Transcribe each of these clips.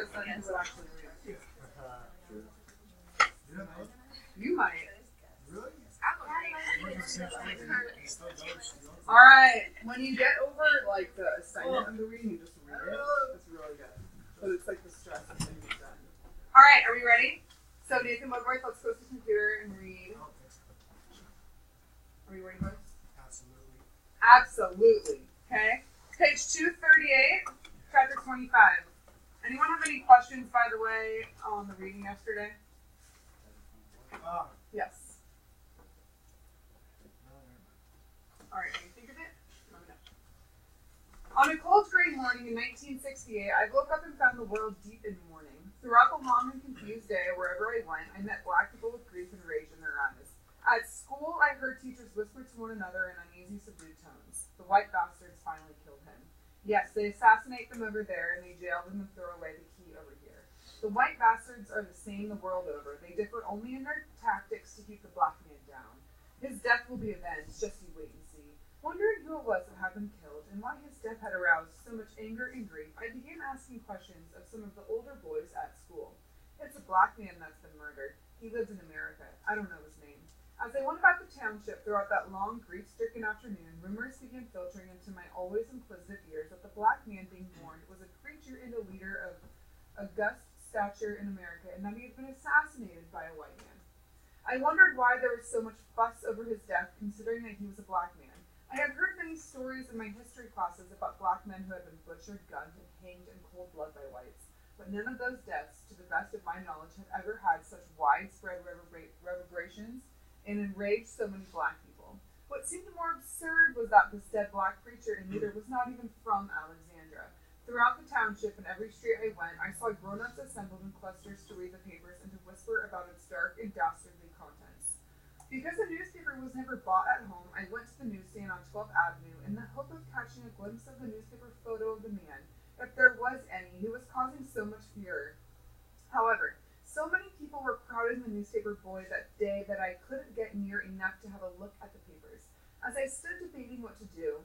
because then he would actually read it. You might. Really? Alright, when you get over like the assignment of the reading, you just read it. It's really good. But it's like the stress of getting it done. Alright, are we ready? So Nathan Woodworth, let's go to the computer and read. Are you ready, boys? Absolutely. Absolutely. Okay. Page 238, chapter 25. Anyone have any questions, by the way, on the reading yesterday? Yes. Alright, can you think of it? Let me know. On a cold gray morning in 1968, I woke up and found the world deep in mourning. Throughout the long and confused day, wherever I went, I met black people with grief and rage in their eyes. At school, I heard teachers whisper to one another in uneasy, subdued tones. The white bastards finally killed him. Yes, they assassinate them over there, and they jail them and throw away the key over here. The white bastards are the same the world over. They differ only in their tactics to keep the black man down. His death will be avenged, just you wait and see. Wondering who it was that had been killed, and why his death had aroused so much anger and grief, I began asking questions of some of the older boys at school. It's a black man that's been murdered. He lives in America. I don't know his name. As I went about the township throughout that long, grief-stricken afternoon, rumors began filtering into my always inquisitive ears that the black man being mourned was a creature and a leader of august stature in America, and that he had been assassinated by a white man. I wondered why there was so much fuss over his death, considering that he was a black man. I had heard many stories in my history classes about black men who had been butchered, gunned, and hanged in cold blood by whites, but none of those deaths, to the best of my knowledge, had ever had such widespread reverberations and enraged so many black people. What seemed more absurd was that this dead black creature in leader was not even from Alexandria. Throughout the township and every street I went, I saw grown-ups assembled in clusters to read the papers and to whisper about its dark and dastardly contents. Because the newspaper was never bought at home, I went to the newsstand on 12th Avenue in the hope of catching a glimpse of the newspaper photo of the man, if there was any, who was causing so much furor. However, so many people were crowding the newspaper boy that day that I couldn't get near enough to have a look at the papers. As I stood debating what to do,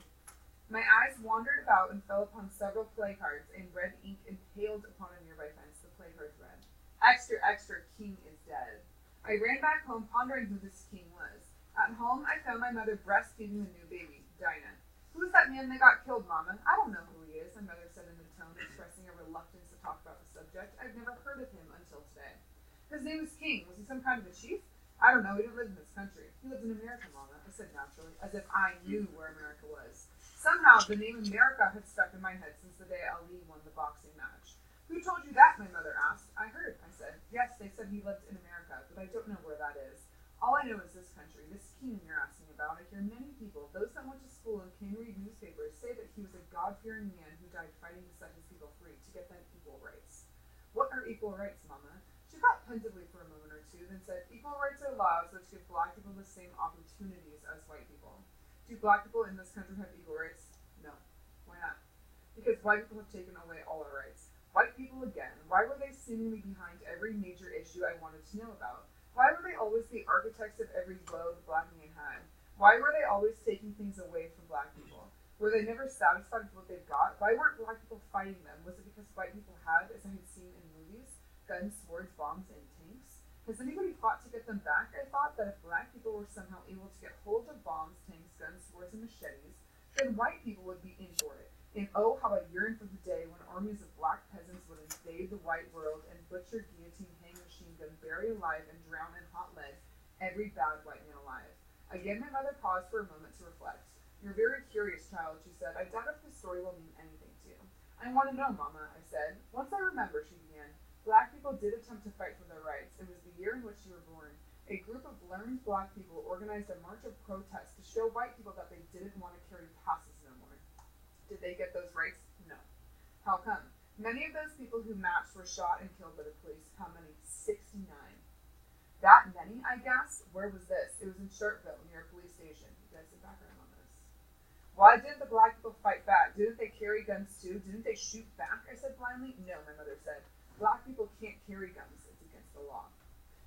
my eyes wandered about and fell upon several play cards in red ink impaled upon a nearby fence. The play cards read, "Extra, extra, king is dead." I ran back home pondering who this king was. At home, I found my mother breastfeeding the new baby, Dinah. "Who is that man that got killed, Mama?" "I don't know who he is," my mother said in a tone expressing a reluctance to talk about the subject. "I've never heard of him until today." "His name is King. Was he some kind of a chief?" "I don't know. He didn't live in this country." "He lives in America, Mama," I said naturally, as if I knew where America was. Somehow, the name America had stuck in my head since the day Ali won the boxing match. "Who told you that?" my mother asked. "I heard," I said. "Yes, they said he lived in America, but I don't know where that is. All I know is this country, this king you're asking about. I hear many people, those that went to school and can read newspapers, say that he was a God-fearing man who died fighting to set his people free, to get them equal rights." "What are equal rights, Mama?" She thought pensively for a moment or two, then said, "Equal rights are laws which give black people the same opportunities as white people." "Do black people in this country have equal rights?" "No." "Why not?" "Because white people have taken away all our rights." White people again. Why were they seemingly behind every major issue I wanted to know about? Why were they always the architects of every woe the black man had? Why were they always taking things away from black people? Were they never satisfied with what they got? Why weren't black people fighting them? Was it because white people had, as I had seen in movies, guns, swords, bombs, and tanks? Has anybody fought to get them back? I thought that if black people were somehow able to get hold of bombs, tanks, guns, swords, and machetes, then white people would be in for it. And oh, how I yearned for the day when armies of black peasants would invade the white world and butcher, guillotine, hang, machine gun, bury alive, and drown in hot lead every bad white man alive. Again, my mother paused for a moment to reflect. "You're very curious, child," she said. "I doubt if this story will mean anything to you." "I want to know, Mama," I said. "Once I remember," she began, "black people did attempt to fight for their rights. It was the year in which you were born. A group of learned black people organized a march of protest to show white people that they didn't want to carry passes no more. Did they get those rights? No. How come? Many of those people who marched were shot and killed by the police. How many? 69. That many? I gasped. Where was this? It was in Sharpeville, near a police station. You guys have background on this. Why didn't the black people fight back? Didn't they carry guns too? Didn't they shoot back? I said blindly. No, my mother said. Black people can't carry guns. It's against the law.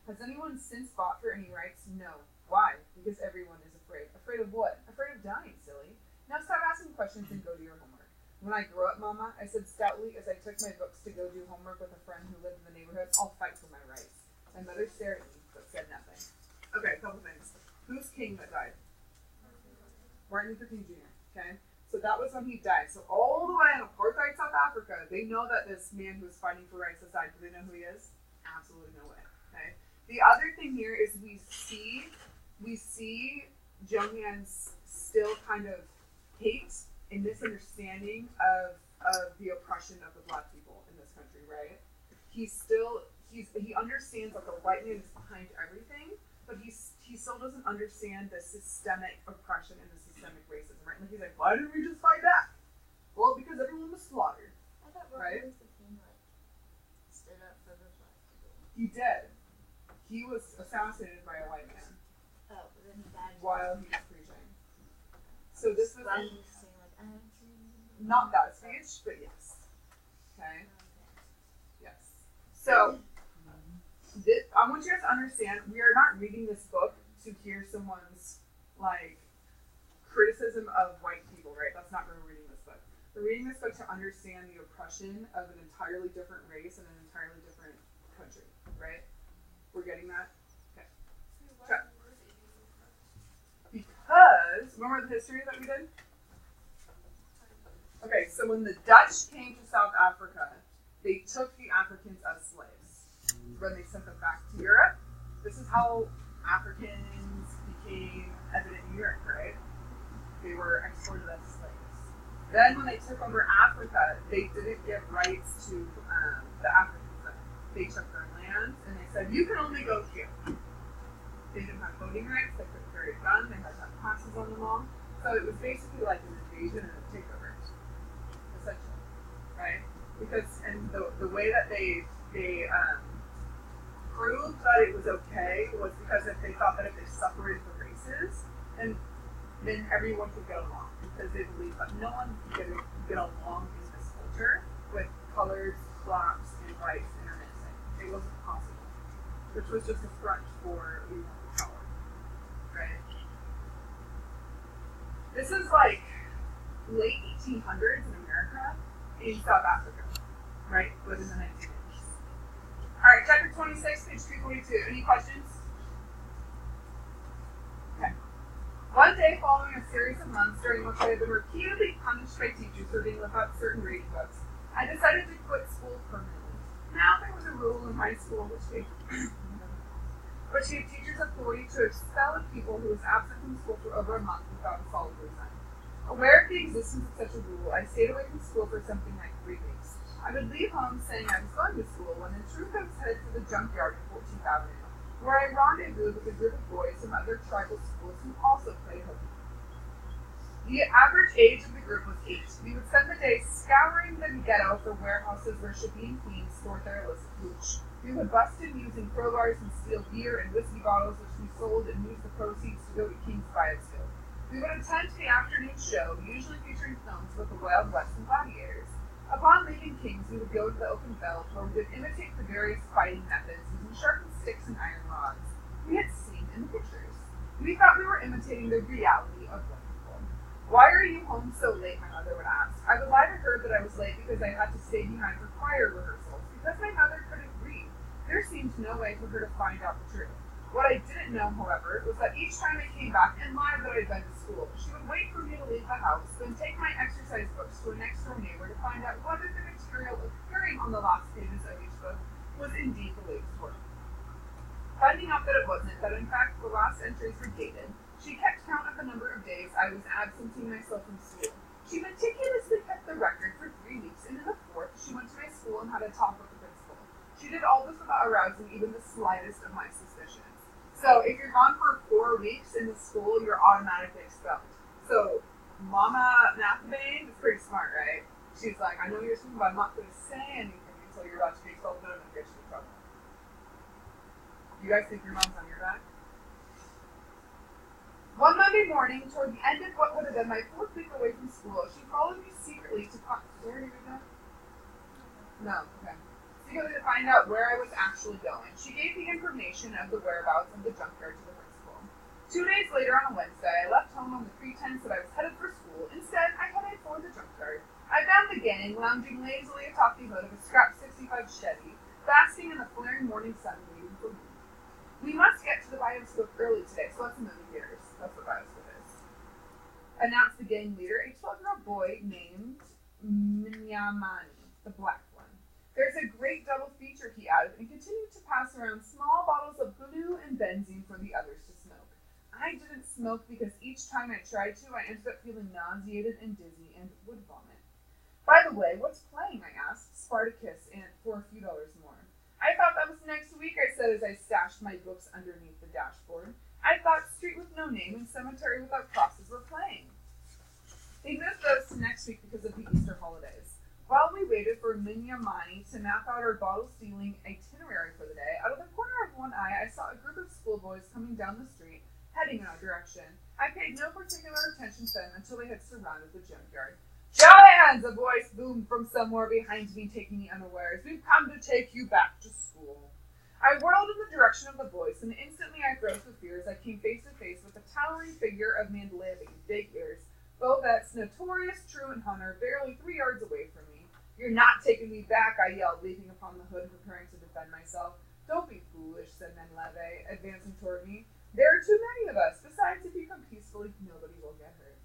Has anyone since fought for any rights? No. Why? Because everyone is afraid. Afraid of what? Afraid of dying, silly. Now stop asking questions and go do your homework. When I grow up, Mama, I said stoutly as I took my books to go do homework up with a friend who lived in the neighborhood. I'll fight for my rights. My mother stared at me, but said nothing. Okay, a couple things. Who's king that died? Martin Luther King Jr., okay? So that was when he died. So all the way in apartheid South Africa, they know that this man who was fighting for rights has died. Do they know who he is? Absolutely no way, okay? The other thing here is we see Johan's still kind of hate and misunderstanding of the oppression of the black people in this country, right? He understands that the white man is behind everything, but he still doesn't understand the systemic oppression and the systemic racism, right? Like he's like, why didn't we just fight back? Well, because everyone was slaughtered. I thought Right? Martin Luther King stood up for the black people. He did. He was assassinated by a white man Oh, but then he died. while he was preaching. So this was Why he saying like, I'm not that speech, but yes. Okay. Yes. So I want you guys to understand, we are not reading this book to hear someone's like criticism of white people, right? That's not why we're reading this book. We're reading this book to understand the oppression of an entirely different race and an entirely different country, right? We're getting that? Okay. Because, remember the history that we did? Okay, so when the Dutch came to South Africa, they took the Africans as slaves. When they sent them back to Europe, this is how Africans became evident in Europe, right? They were exported as slaves. Then when they took over Africa, they didn't give rights to the Africans. They took their land and they said, you can only go here. They didn't have voting rights, they couldn't carry a gun, they had to have passes on them all. So it was basically like an invasion and a takeover, essentially, right? Because, and the way that they proved that it was okay was because if they thought that if they separated the races, then everyone could get along. Because they believed that no one could get along in this culture with colors, blacks, and whites intermixing. It wasn't possible. Which was just a front for power. Right? This is like late 1800s in America, in South Africa. Right? But in the 1980s. Alright, chapter 26, page 342. Any questions? Okay. One day following a series of months during which I had been repeatedly punished by teachers for being without certain reading books, I decided to quit school permanently. Now there was a rule in my school which gave teachers authority to expel a pupil who was absent from school for over a month without a solid reason. Aware of the existence of such a rule, I stayed away from school for something like 3 weeks. I would leave home saying I was going to school when in truth I was headed to the junkyard at 14th Avenue, where I rendezvoused with a group of boys from other tribal schools who also played hooky. The average age of the group was 8. We would spend the day scouring the ghetto for warehouses where Shabine Queens stored their illicit hooch. We would bust in using crowbars and steal beer and whiskey bottles which we sold and use the proceeds to go to King's Bioskill. We would attend the afternoon show, usually featuring films with the Wild West and gladiators. Upon leaving King's, we would go to the open veldt where we would imitate the various fighting methods using sharpened sticks and iron rods we had seen in the pictures. We thought we were imitating the reality of white people. Why are you home so late, my mother would ask. I would lie to her that I was late because I had to stay behind for choir rehearsals, because my mother couldn't read. There seemed no way for her to find out the truth. What I didn't know, however, was that each time I came back and lied that I'd been to school, she would wait for me to leave the house, then take my exercise books to a next-door neighbor to find out whether the material appearing on the last pages of each book was indeed the latest work. Finding out that it wasn't, that in fact the last entries were dated, she kept count of the number of days I was absenting myself from school. She meticulously kept the record for 3 weeks, and in the 4th, she went to my school and had a talk with the principal. She did all this without arousing even the slightest of my suspicions. So if you're gone for 4 weeks in the school, you're automatically expelled. So Mama Nathabane is pretty smart, right? She's like, I know you're school, but I'm not going to say anything until you're about to be expelled, but I'm going to get you in trouble. You guys think your mom's on your back? One Monday morning, toward the end of what would have been my 4th week away from school, she followed me secretly to where did you go? No, okay. To find out where I was actually going. She gave the information of the whereabouts of the junkyard to the principal. 2 days later on a Wednesday, I left home on the pretense that I was headed for school. Instead, I headed for the junkyard. I found the gang lounging lazily atop the hood of a scrap 6 65 Chevy, basking in the flaring morning sun waiting for me. We must get to the bioscope early today, so let's move gears. That's what bioscope is. Announced the gang leader, a 12-year-old boy named Minyamani, the black one. There's a great double feature, he added, and continued to pass around small bottles of glue and benzene for the others to smoke. I didn't smoke because each time I tried to, I ended up feeling nauseated and dizzy and would vomit. By the way, what's playing, I asked. Spartacus, and for a few dollars more. I thought that was next week, I said as I stashed my books underneath the dashboard. I thought Street with No Name and Cemetery Without Crosses were playing. They moved those to next week because of the Easter holidays. While we waited for Minyamani to map out our bottle-stealing itinerary for the day, out of the corner of one eye, I saw a group of schoolboys coming down the street, heading in our direction. I paid no particular attention to them until they had surrounded the junkyard. Show hands! A voice boomed from somewhere behind me, taking me unawares. We've come to take you back to school. I whirled in the direction of the voice, and instantly I froze with fear as I came face to face with the towering figure of Mandlevy, big ears, Bovet's notorious truant hunter, barely 3 yards away from me. You're not taking me back, I yelled, leaping upon the hood and preparing to defend myself. Don't be foolish, said Mandlevy, advancing toward me. There are too many of us. Besides, if you come peacefully, nobody will get hurt.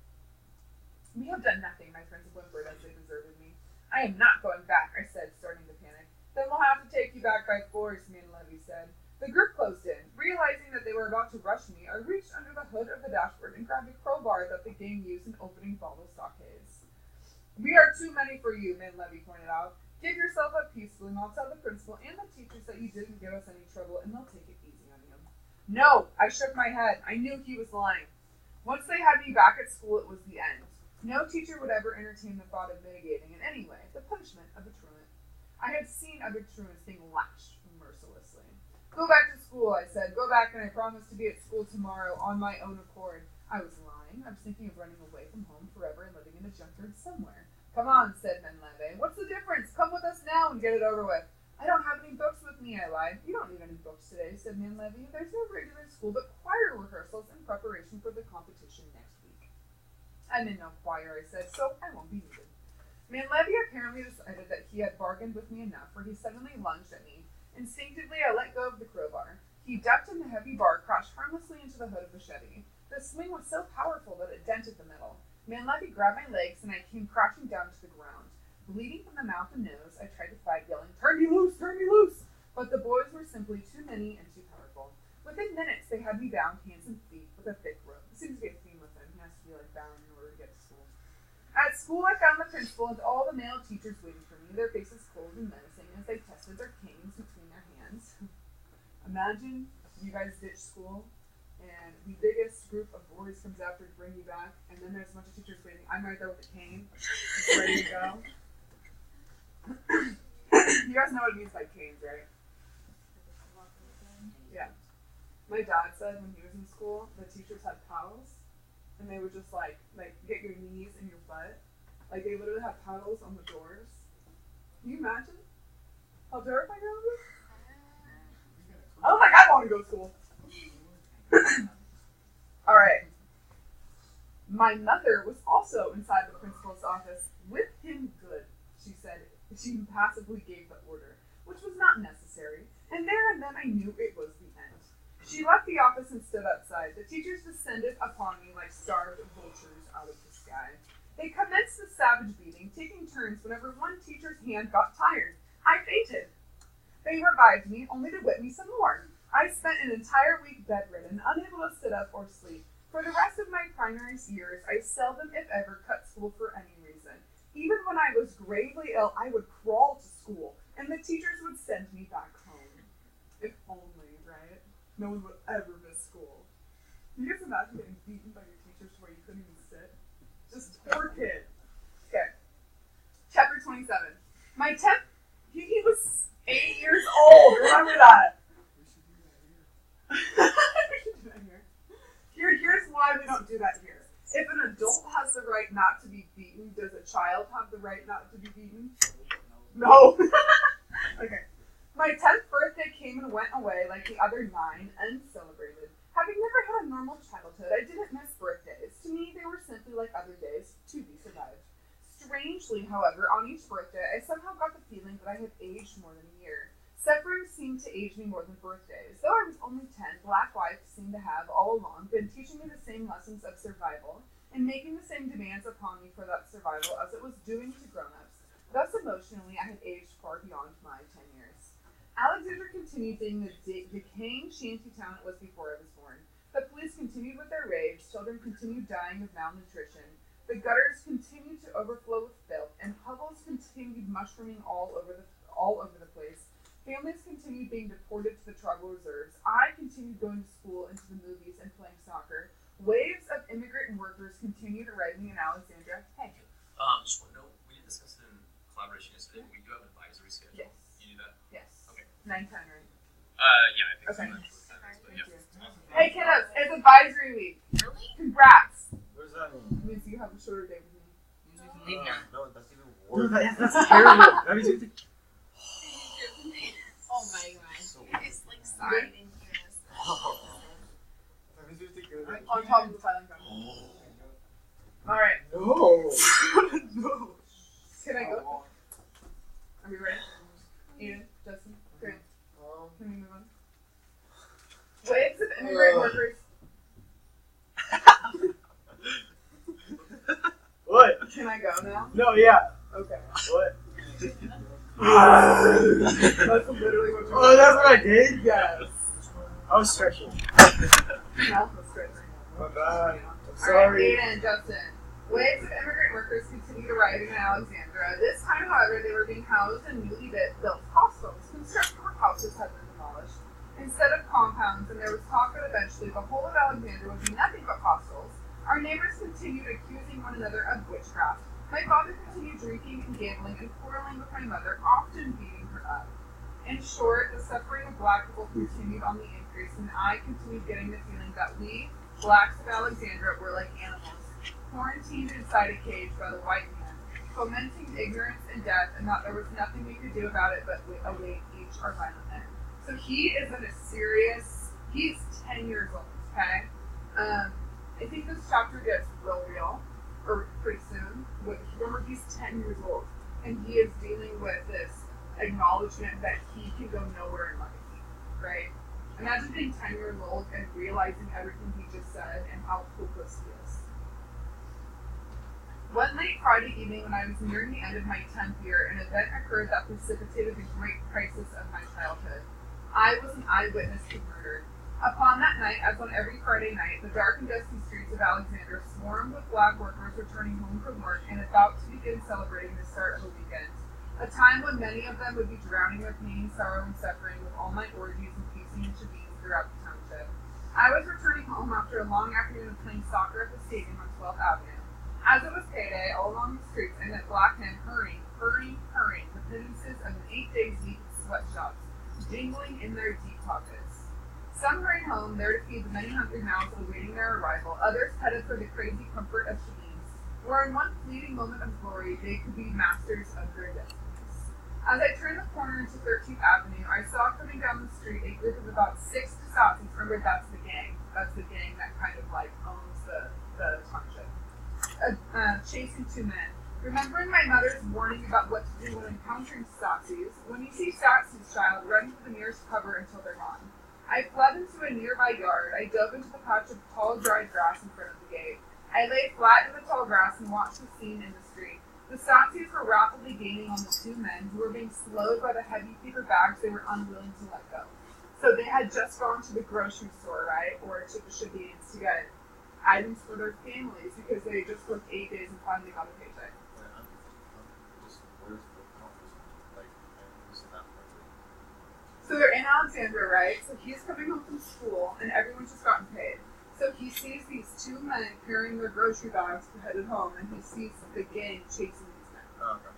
We have done nothing, my friends whimpered as they deserted me. I am not going back, I said, starting to panic. Then we'll have to take you back by force, Mandlevy said. The group closed in. Realizing that they were about to rush me, I reached under the hood of the dashboard and grabbed a crowbar that the gang used in opening bottle stockades. We are too many for you, Mandlevy pointed out. Give yourself up peacefully, and I'll tell the principal and the teachers that you didn't give us any trouble, and they'll take it easy on you. No, I shook my head. I knew he was lying. Once they had me back at school, it was the end. No teacher would ever entertain the thought of mitigating in any way the punishment of a truant. I had seen other truants being lashed mercilessly. Go back to school, I said. Go back, and I promise to be at school tomorrow on my own accord. I was lying. I was thinking of running away from home forever and living in a junkyard somewhere. Come on, said Mandlevy. What's the difference? Come with us now and get it over with. I don't have any books with me, I lied. You don't need any books today, said Mandlevy. There's no regular school but choir rehearsals in preparation for the competition next week. I'm in no choir, I said, so I won't be needed. Mandlevy apparently decided that he had bargained with me enough, for he suddenly lunged at me. Instinctively, I let go of the crowbar. He ducked and the heavy bar crashed harmlessly into the hood of the Chevy. The swing was so powerful that it dented the metal. Mandlevy grabbed my legs and I came crashing down to the ground. Bleeding from the mouth and nose, I tried to fight, yelling, "Turn me loose! Turn me loose!" But the boys were simply too many and too powerful. Within minutes, they had me bound hands and feet with a thick rope. It seems to be a theme with him. He has to be bound in order to get to school. At school, I found the principal and all the male teachers waiting for me, their faces cold and menacing as they tested their canes between their hands. Imagine you guys ditch school and the biggest group of boys comes after to bring you back, and then there's a bunch of teachers waiting. I'm right there with a cane, just ready to go. You guys know what it means by canes, right? Yeah. My dad said when he was in school, the teachers had paddles, and they would just get your knees and your butt. They literally had paddles on the doors. Can you imagine how terrifying that would be? I was like, I want to go to school. All right. My mother was also inside the principal's office. Whip him good, she said. She impassively gave the order, which was not necessary, and there and then I knew it was the end. She left the office and stood outside. The teachers descended upon me like starved vultures out of the sky. They commenced the savage beating, taking turns whenever one teacher's hand got tired. I fainted. They revived me, only to whip me some more. I spent an entire week bedridden, unable to sit up or sleep. For the rest of my primary years, I seldom, if ever, cut school for any reason. Even when I was gravely ill, I would crawl to school, and the teachers would send me back home. If only, right? No one would ever miss school. Can you guys imagine getting beaten by your teachers to where you couldn't even sit? Just poor kid. Okay. Chapter 27. My 10th, he was 8 years old. Remember that. We should do that here. Here's why we don't do that here. If an adult has the right not to be beaten, does a child have the right not to be beaten? No. Okay. My 10th birthday came and went away like the other 9, uncelebrated. Having never had a normal childhood, I didn't miss birthdays. To me, they were simply like other days, to be survived. Strangely, however, on each birthday, I somehow got the feeling that I had aged more than a year. Suffering seemed to age me more than birthdays. Though I was only 10, Black Life seemed to have, all along, been teaching me the same lessons of survival and making the same demands upon me for that survival as it was doing to grown-ups. Thus, emotionally, I had aged far beyond my 10 years. Alexandria continued being the decaying shanty town it was before I was born. The police continued with their raids, children continued dying of malnutrition, the gutters continued to overflow with filth, and hovels continued mushrooming all over the place. Families continued being deported to the tribal reserves. I continued going to school and to the movies and playing soccer. Waves of immigrant workers continued arriving in Alexandria. Hey. Just want to know, we didn't discuss it in collaboration yesterday. We do have an advisory schedule. Yes. You do that? Yes. Okay. 9:10, right? Yeah, I think Okay. so. I'm not sure what time it is, but Thank yeah. you. Awesome. Hey kiddos, it's advisory week. Really? Congrats. What does that mean? It means you have a shorter day with me. Means we can leave now. No, that's even Dude, worse. that's terrible. That means you have to. Oh my gosh. So You're just like sighing and hearing us. That means we have to go to On top of the filing cabinet. Alright, No. No. can I go? Are we ready? Ian, Justin, Grant, can we move on? Waves of immigrant workers. What? Can I go now? No, yeah. Okay. What? That's literally what you're Oh, that's what I did? Yes. I was stretching. No, let's go. My bad. I'm Alright, sorry. Aiden, Justin. Waves of immigrant workers continued arriving in Alexandria. This time, however, they were being housed in newly built hostels. Construction houses had been demolished instead of compounds, and there was talk that eventually the whole of Alexandria would be nothing but hostels. Our neighbors continued accusing one another of witchcraft. My father continued drinking and gambling and quarreling with my mother, often beating her up. In short, the suffering of black people continued on the increase, and I continued getting the feeling that we, blacks of Alexandria, were like animals, quarantined inside a cage by the white man, fomenting ignorance and death, and that there was nothing we could do about it but await each our violent end. So he is in a serious, he's 10 years old, okay? I think this chapter gets real, or pretty soon. Remember, he's 10 years old, and he is dealing with this acknowledgement that he can go nowhere in life, right? Imagine being 10 years old and realizing everything he just said and how hopeless he is. One late Friday evening when I was nearing the end of my 10th year, an event occurred that precipitated the great crisis of my childhood. I was an eyewitness to murder. Upon that night, as on every Friday night, the dark and dusty streets of Alexandria swarmed with black workers returning home from work and about to begin celebrating the start of a weekend. A time when many of them would be drowning with pain, sorrow, and suffering with all-night orgies and feasting and shebeens throughout the township. I was returning home after a long afternoon of playing soccer at the stadium on 12th Avenue. As it was payday, all along the streets I met black men hurrying, the penances of an 8 days week of sweatshops, jingling in their deep pockets. Some hurried home, there to feed the many hungry mouths awaiting their arrival. Others headed for the crazy comfort of shebeens, where in one fleeting moment of glory they could be masters of their destinies. As I turned the corner into 13th Avenue, I saw coming down the street a group of about 6 Dassatis. Remember, that's the gang. That's the gang that kind of like owns the township. Chasing 2 men. Remembering my mother's warning about what to do when encountering Dassatis, when you see Dassatis, child, run for the nearest cover until they're gone. I fled into a nearby yard. I dove into the patch of tall, dried grass in front of the gate. I lay flat in the tall grass and watched the scene in the street. The Dassatis were rapidly gaining on the 2 men who were being slowed by the heavy paper bags they were unwilling to let go. So they had just gone to the grocery store, right, or to the shebeens to get items for their families because they just worked 8 days and finally got a paycheck. So they're in Alexandria, right? So he's coming home from school, and everyone's just gotten paid. So he sees these 2 men carrying their grocery bags headed home, and he sees the gang chasing these men.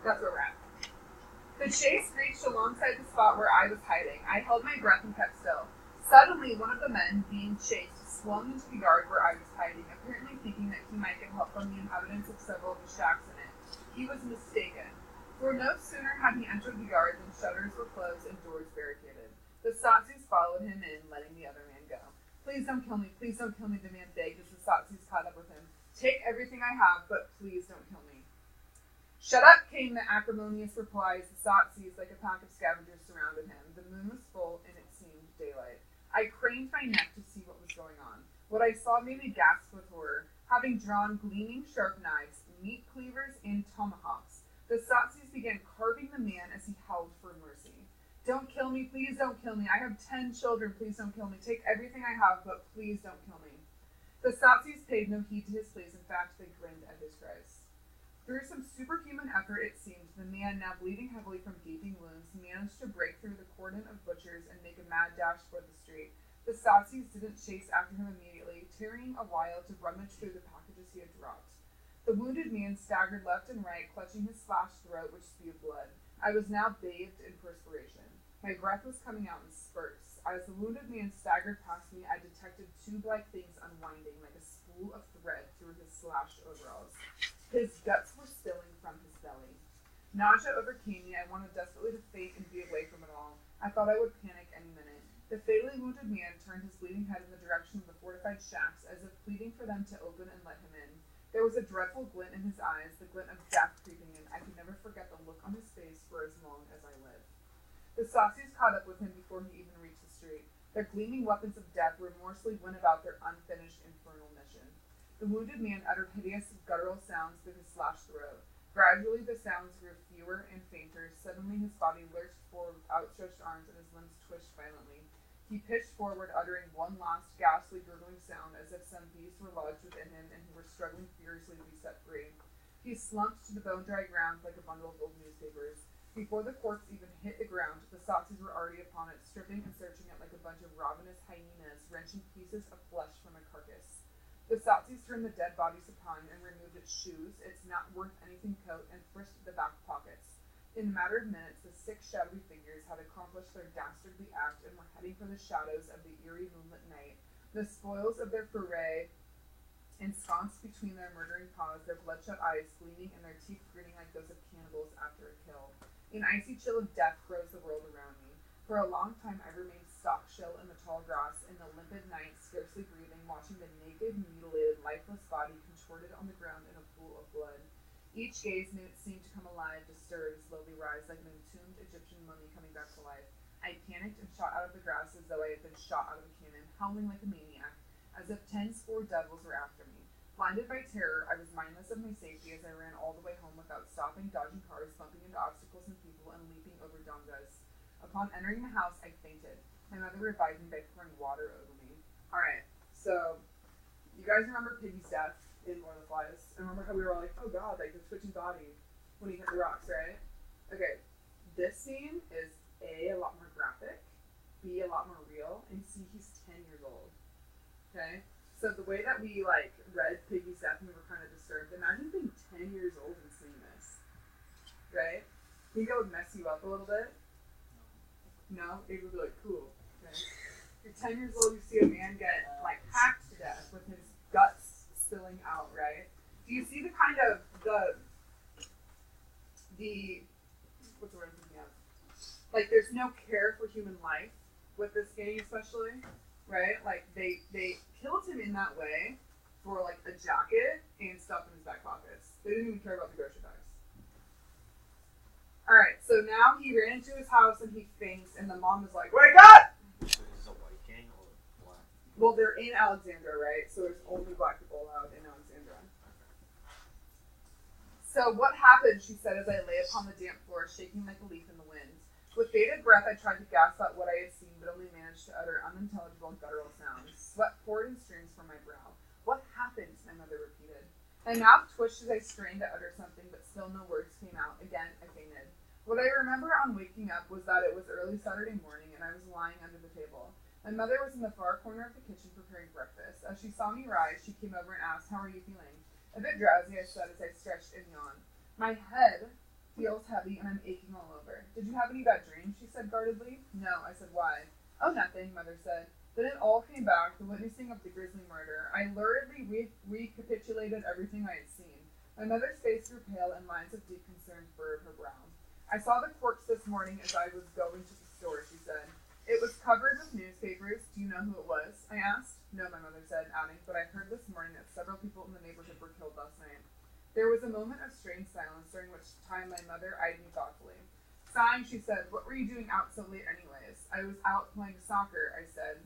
That's where we're at. The chase reached alongside the spot where I was hiding. I held my breath and kept still. Suddenly, one of the men being chased swung into the yard where I was hiding, apparently thinking that he might get help from the inhabitants of several of the shacks in it. He was mistaken. For no sooner had he entered the yard than shutters were closed and doors barricaded. The Dassatis followed him in, letting the other man go. Please don't kill me, the man begged as the Dassatis caught up with him. Take everything I have, but please don't kill me. Shut up, came the acrimonious reply as the Sotzies, like a pack of scavengers, surrounded him. The moon was full, and it seemed daylight. I craned my neck to see what was going on. What I saw made me gasp with horror. Having drawn gleaming sharp knives, meat cleavers, and tomahawks, the Sotzies began carving the man as he howled for mercy. Don't kill me, please don't kill me. I have 10 children, please don't kill me. Take everything I have, but please don't kill me. The Sotzies paid no heed to his pleas. In fact, they grinned at his cries. Through some superhuman effort, it seemed, the man, now bleeding heavily from gaping wounds, managed to break through the cordon of butchers and make a mad dash for the street. The Sotzies didn't chase after him immediately, tarrying a while to rummage through the packages he had dropped. The wounded man staggered left and right, clutching his slashed throat, which spewed blood. I was now bathed in perspiration. My breath was coming out in spurts. As the wounded man staggered past me, I detected two black things unwinding like a spool of thread through his slashed overalls. His guts were spilling from his belly. Nausea overcame me. I wanted desperately to faint and be away from it all. I thought I would panic any minute. The fatally wounded man turned his bleeding head in the direction of the fortified shacks, as if pleading for them to open and let him in. There was a dreadful glint in his eyes, the glint of death creeping in. I could never forget the look on his face for as long as I lived. The Sotzies caught up with him before he even reached the street. Their gleaming weapons of death remorselessly went about their unfinished infernal mission. The wounded man uttered hideous, guttural sounds through his slashed throat. Gradually, the sounds grew fewer and fainter. Suddenly, his body lurched forward with outstretched arms, and his limbs twitched violently. He pitched forward, uttering one last ghastly, gurgling sound, as if some beast were lodged within him, and he were struggling furiously to be set free. He slumped to the bone-dry ground like a bundle of old newspapers. Before the corpse even hit the ground, the Sotzies were already upon it, stripping and searching it like a bunch of ravenous hyenas, wrenching pieces of flesh from a carcass. The Sotzies turned the dead bodies upon and removed its shoes, its not-worth-anything coat, and frisked the back pockets. In a matter of minutes, the 6 shadowy figures had accomplished their dastardly act and were heading for the shadows of the eerie moonlit night. The spoils of their foray ensconced between their murdering paws, their bloodshot eyes gleaming and their teeth grinning like those of cannibals after a kill. An icy chill of death froze the world around me. For a long time I remained stock-still in the tall grass, in the limpid night, scarcely breathing, watching the naked, mutilated, lifeless body contorted on the ground in a pool of blood. Each gaze seemed to come alive, to stir, to slowly rise, like an entombed Egyptian mummy coming back to life. I panicked and shot out of the grass as though I had been shot out of a cannon, howling like a maniac, as if 10 score devils were after me. Blinded by terror, I was mindless of my safety as I ran all the way home without stopping, dodging cars, bumping into obstacles and people, and leaping over dongas. Upon entering the house, I fainted. My mother revived me by pouring water over me. Alright, so, you guys remember Piggy's death in Lord of the Flies? And remember how we were all like, oh god, like the twitching body when he hit the rocks, right? Okay, this scene is A, a lot more graphic, B, a lot more real, and C, he's 10 years old. Okay? So the way that we like read Piggy's death and we were kind of disturbed, imagine being 10 years old and seeing this. Right? Think that would mess you up a little bit? No? It would be like, cool. Okay? You're 10 years old, you see a man get like hacked to death with his guts spilling out, right? Do you see the kind of the what's the word I'm thinking of? Like there's no care for human life with this gang especially. Right? Like, they killed him in that way for, like, a jacket and stuff in his back pockets. They didn't even care about the grocery bags. Alright, so now he ran into his house and he faints, and the mom is like, wake up! So this is a white gang or black? Well, they're in Alexandria, right? So there's only black people allowed in Alexandria. So what happened, she said, as I lay upon the damp floor, shaking like a leaf in the wind. With bated breath, I tried to gasp out what I had seen, but only managed to utter unintelligible guttural sounds. Sweat poured in streams from my brow. What happened? My mother repeated. My mouth twitched as I strained to utter something, but still no words came out. Again, I fainted. What I remember on waking up was that it was early Saturday morning, and I was lying under the table. My mother was in the far corner of the kitchen preparing breakfast. As she saw me rise, she came over and asked, how are you feeling? A bit drowsy, I said as I stretched and yawned. My head feels heavy and I'm aching all over. Did you have any bad dreams? She said guardedly. No, I said, why? Oh, nothing, Mother said. Then it all came back, the witnessing of the grisly murder. I luridly recapitulated everything I had seen. My mother's face grew pale and lines of deep concern furrowed her brow. I saw the corpse this morning as I was going to the store, she said. It was covered with newspapers. Do you know who it was? I asked. No, my mother said, adding, but I heard this morning that several people in the neighborhood were killed last night. There was a moment of strange silence, during which time my mother eyed me thoughtfully. Sighing, she said, "What were you doing out so late anyways?" "I was out playing soccer," I said.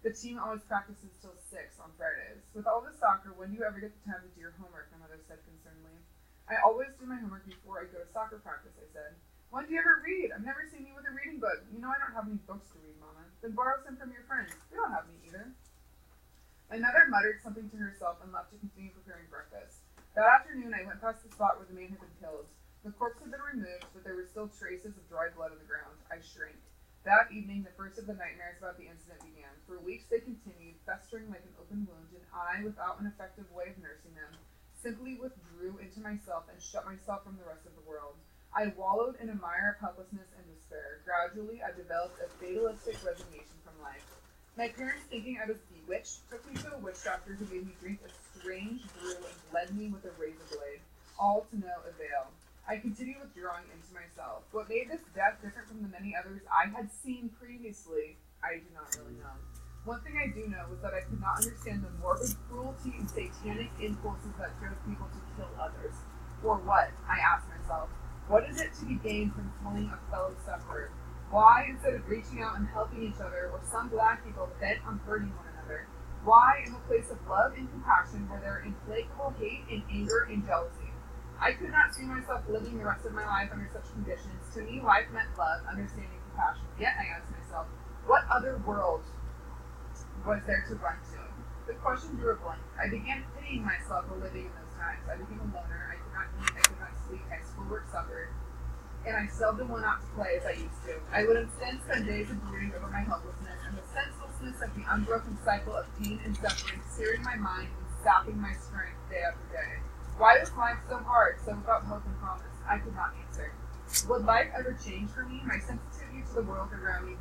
"The team always practices till 6 on Fridays." "With all this soccer, when do you ever get the time to do your homework?" my mother said concernedly. "I always do my homework before I go to soccer practice," I said. "When do you ever read? I've never seen you with a reading book." "You know I don't have any books to read, Mama." "Then borrow some from your friends." "We don't have any either." My mother muttered something to herself and left to continue preparing breakfast. That afternoon, I went past the spot where the man had been killed. The corpse had been removed, but there were still traces of dry blood on the ground. I shrank. That evening, the first of the nightmares about the incident began. For weeks they continued, festering like an open wound, and I, without an effective way of nursing them, simply withdrew into myself and shut myself from the rest of the world. I wallowed in a mire of helplessness and despair. Gradually, I developed a fatalistic resignation from life. My parents, thinking I was bewitched, took me to a witch doctor who made me drink a strange brew and bled me with a razor blade, all to no avail. I continued withdrawing into myself. What made this death different from the many others I had seen previously, I do not really know. One thing I do know was that I could not understand the morbid cruelty and satanic impulses that drove people to kill others. For what? I asked myself. What is it to be gained from killing a fellow sufferer? Why, instead of reaching out and helping each other, were some black people bent on hurting one another? Why, in the place of love and compassion, were there implacable hate and anger and jealousy? I could not see myself living the rest of my life under such conditions. To me, life meant love, understanding, compassion. Yet, I asked myself, what other world was there to run to? The question drew a blank. I began pitying myself for living in those times. I became a loner. I could not eat. I could not sleep. My schoolwork suffered. And I seldom went out to play as I used to. I would instead spend days of brooding over my helplessness and the senselessness of the unbroken cycle of pain and suffering searing my mind and sapping my strength day after day. Why was life so hard, so without hope and promise? I could not answer. Would life ever change for me? My sensitivity to the world around me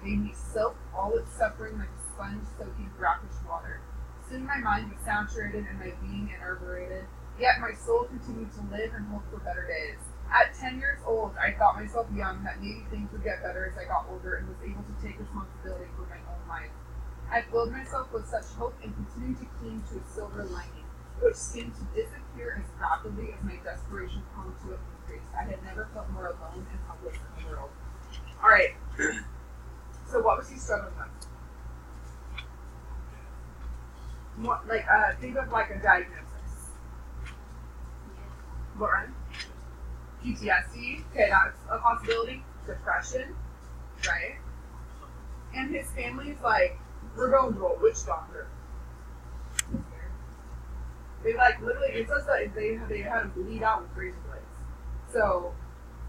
made me soak all its suffering like a sponge soaking brackish water. Soon my mind was saturated and my being enervated, yet my soul continued to live and hope for better days. At 10 years old, I thought myself young, that maybe things would get better as I got older and was able to take responsibility for my own life. I filled myself with such hope and continued to cling to a silver lining, which seemed to disappear as rapidly as my desperation clung to it increased. I had never felt more alone and helpless in the world. Alright, so what was he struggling with? What, think of like a diagnosis. What, right? PTSD, okay, that's a possibility. Depression, right? And his family's like, we're going to a witch doctor. They literally, it says that they had him bleed out with razor blades. So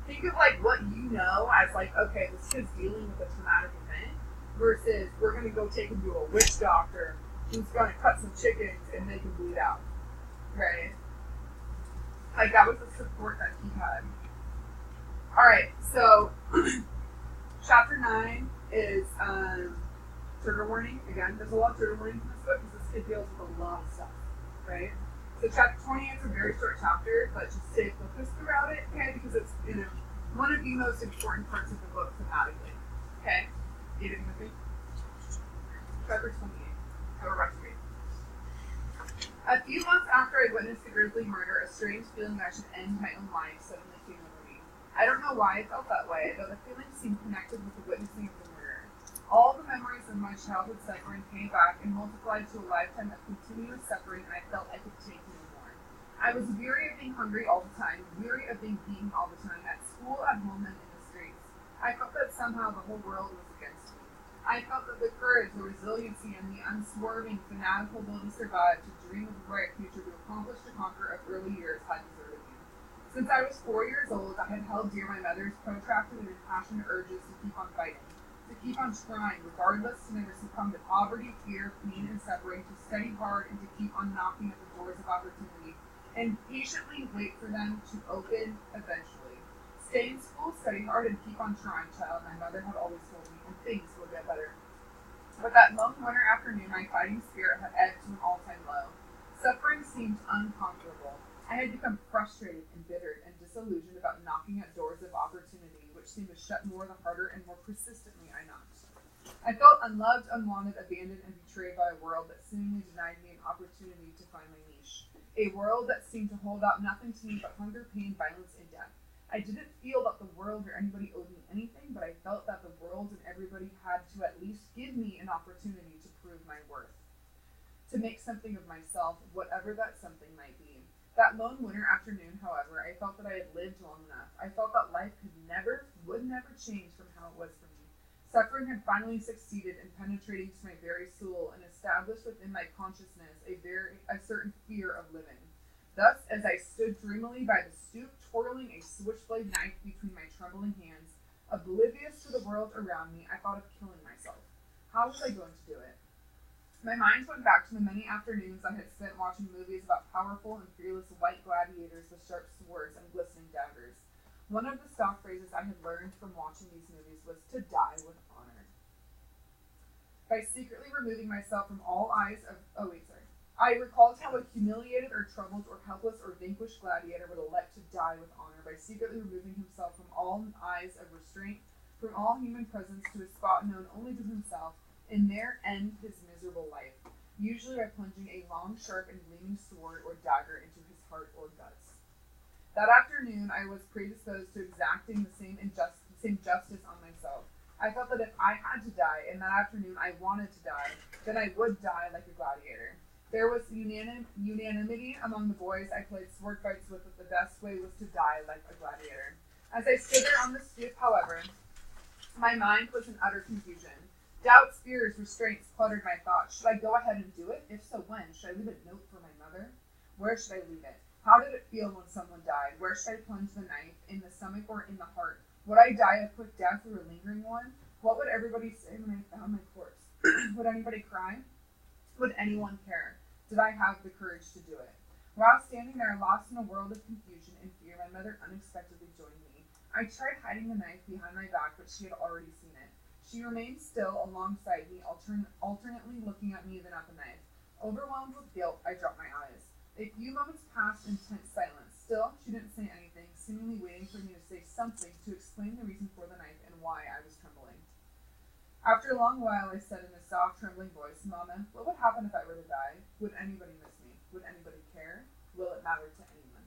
think of what you know as okay, this kid's dealing with a traumatic event versus we're gonna go take him to a witch doctor who's gonna cut some chickens and make him bleed out. Right? That was the support that he had. Alright, so chapter 9 is trigger warning. Again, there's a lot of trigger warning in this book because this kid deals with a lot of stuff. Right? So chapter 20 is a very short chapter, but just stay focused throughout it, okay? Because it's one of the most important parts of the book thematically. Okay? You didn't with me? Chapter 28. Go back to read. A few months after I witnessed the grisly murder, a strange feeling that I should end my own life suddenly came over me. I don't know why I felt that way, though the feeling seemed connected with the witnessing of the murder. All the memories of my childhood suffering came back and multiplied to a lifetime of continuous suffering, and I felt I could take no more. I was weary of being hungry all the time, weary of being beaten all the time, at school, at home, and in the streets. I felt that somehow the whole world was against me. I felt that the courage, the resiliency, and the unswerving, fanatical will to survive, to dream of a bright future, to accomplish, to conquer of early years had deserted me. Since I was 4 years old, I had held dear my mother's protracted and impassioned urges to keep on fighting, to keep on trying, regardless, to never succumb to poverty, fear, pain, and suffering, to study hard, and to keep on knocking at the doors of opportunity, and patiently wait for them to open eventually. Stay in school, study hard, and keep on trying, child, my mother had always told me, and things will get better. But that lone winter afternoon, my fighting spirit had ebbed to an all-time low. Suffering seemed unconquerable. I had become frustrated, embittered, and disillusioned about knocking at doors of opportunity, which seemed to shut more the harder and more persistently I knocked. I felt unloved, unwanted, abandoned, and betrayed by a world that seemingly denied me an opportunity to find my niche. A world that seemed to hold out nothing to me but hunger, pain, violence, and death. I didn't feel that the world or anybody owed me anything, but I felt that the world and everybody had to at least give me an opportunity to prove my worth. To make something of myself, whatever that something might be. That lone winter afternoon, however, I felt that I had lived long enough. I felt that life would never change from how it was for me. Suffering had finally succeeded in penetrating to my very soul and established within my consciousness a certain fear of living. Thus, as I stood dreamily by the stoop, twirling a switchblade knife between my trembling hands, oblivious to the world around me, I thought of killing myself. How was I going to do it? My mind went back to the many afternoons I had spent watching movies about powerful and fearless white gladiators with sharp swords and glistening daggers. One of the stock phrases I had learned from watching these movies was to die with honor. By secretly removing myself from all eyes of... I recalled how a humiliated or troubled or helpless or vanquished gladiator would elect to die with honor by secretly removing himself from all eyes of restraint, from all human presence to a spot known only to himself, and there end his miserable life, usually by plunging a long, sharp, and gleaming sword or dagger into his heart or guts. That afternoon, I was predisposed to exacting the same justice on myself. I felt that if I had to die, and that afternoon I wanted to die, then I would die like a gladiator. There was unanimity among the boys I played sword fights with that the best way was to die like a gladiator. As I stood there on the stoop, however, my mind was in utter confusion. Doubts, fears, restraints cluttered my thoughts. Should I go ahead and do it? If so, when? Should I leave a note for my mother? Where should I leave it? How did it feel when someone died? Where should I plunge the knife? In the stomach or in the heart? Would I die a quick death or a lingering one? What would everybody say when I found my corpse? Would anybody cry? Would anyone care? Did I have the courage to do it? While standing there, lost in a world of confusion and fear, my mother unexpectedly joined me. I tried hiding the knife behind my back, but she had already seen it. She remained still alongside me, alternately looking at me then at the knife. Overwhelmed with guilt, I dropped my eyes. A few moments passed in tense silence. Still, she didn't say anything, seemingly waiting for me to say something to explain the reason for the knife and why I was trembling. After a long while, I said in a soft, trembling voice, "Mama, what would happen if I were to die? Would anybody miss me? Would anybody care? Will it matter to anyone?"